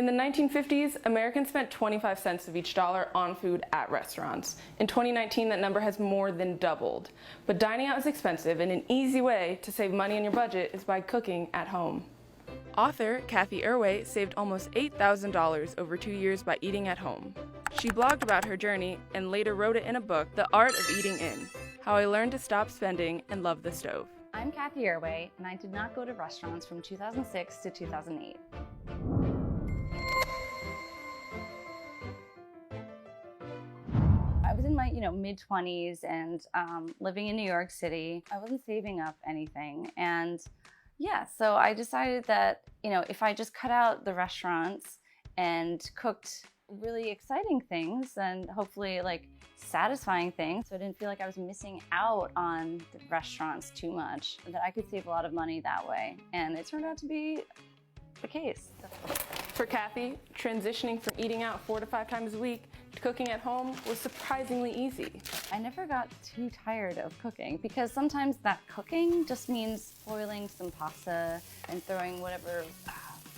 In the 1950s, Americans spent 25 cents of each dollar on food at restaurants. In 2019, that number has more than doubled. But dining out is expensive, and an easy way to save money in your budget is by cooking at home. Author Cathy Erway saved almost $8,000 over 2 years by eating at home. She blogged about her journey and later wrote it in a book, The Art of Eating In: How I Learned to Stop Spending and Love the Stove. I'm Cathy Erway, and I did not go to restaurants from 2006 to 2008. I was in my mid-20s and living in New York City. I wasn't saving up anything, and so I decided that if I just cut out the restaurants and cooked really exciting things and hopefully satisfying things, so I didn't feel like I was missing out on the restaurants too much, that I could save a lot of money that way. And it turned out to be the case. For Cathy, transitioning from eating out 4 to 5 times a week to cooking at home was surprisingly easy. I never got too tired of cooking, because sometimes that cooking just means boiling some pasta and throwing whatever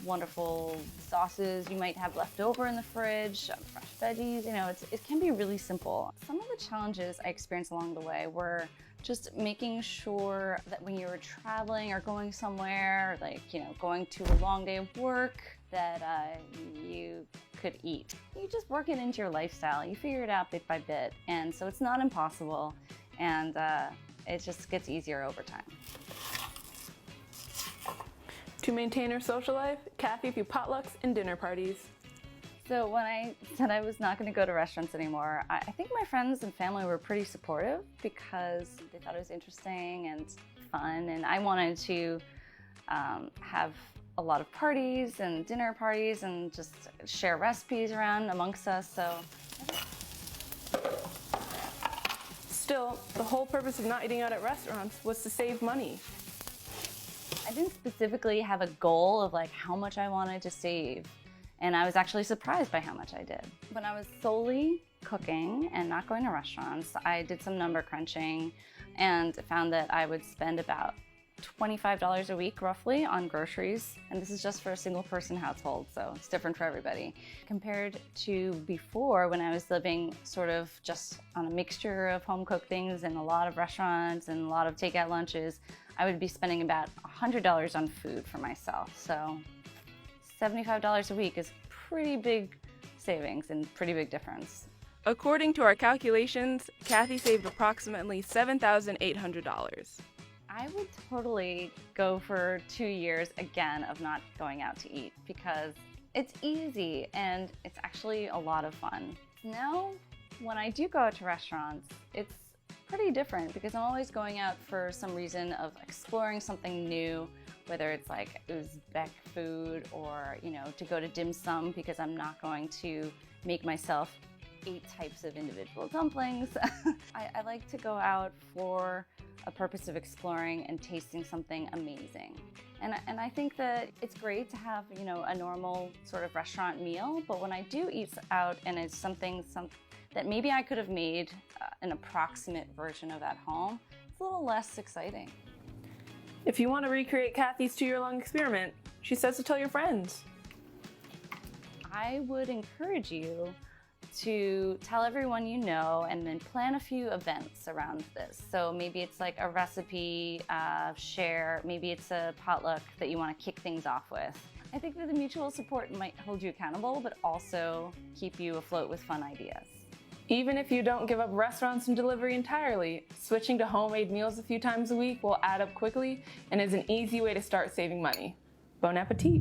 wonderful sauces you might have left over in the fridge, fresh veggies, it can be really simple. Some of the challenges I experienced along the way were just making sure that when you were traveling or going somewhere, going to a long day of work, that you could eat. You just work it into your lifestyle. You figure it out bit by bit. And so it's not impossible, and it just gets easier over time. To maintain her social life, Cathy threw potlucks and dinner parties. So when I said I was not going to go to restaurants anymore, I think my friends and family were pretty supportive, because they thought it was interesting and fun, and I wanted to have a lot of parties and dinner parties and just share recipes around amongst us. So still, the whole purpose of not eating out at restaurants was to save money. I didn't specifically have a goal of how much I wanted to save, and I was actually surprised by how much I did. When I was solely cooking and not going to restaurants, I did some number crunching and found that I would spend about $25 a week roughly on groceries, and this is just for a single person household, so it's different for everybody. Compared to before, when I was living sort of just on a mixture of home cooked things and a lot of restaurants and a lot of takeout lunches, I would be spending about $100 on food for myself. So $75 a week is pretty big savings and pretty big difference. According to our calculations, Cathy saved approximately $7,800. I would totally go for 2 years again of not going out to eat, because it's easy and it's actually a lot of fun. Now, when I do go out to restaurants, it's pretty different, because I'm always going out for some reason of exploring something new, whether it's Uzbek food or, to go to dim sum, because I'm not going to make myself 8 types of individual dumplings. I like to go out for a purpose of exploring and tasting something amazing. And I think that it's great to have, a normal sort of restaurant meal, but when I do eat out and it's something that maybe I could have made an approximate version of at home, it's a little less exciting. If you want to recreate Cathy's 2-year-long experiment, she says to tell your friends. I would encourage you to tell everyone you know, and then plan a few events around this. So maybe it's a recipe share, maybe it's a potluck that you want to kick things off with. I think that the mutual support might hold you accountable, but also keep you afloat with fun ideas. Even if you don't give up restaurants and delivery entirely, switching to homemade meals a few times a week will add up quickly and is an easy way to start saving money. Bon appetit!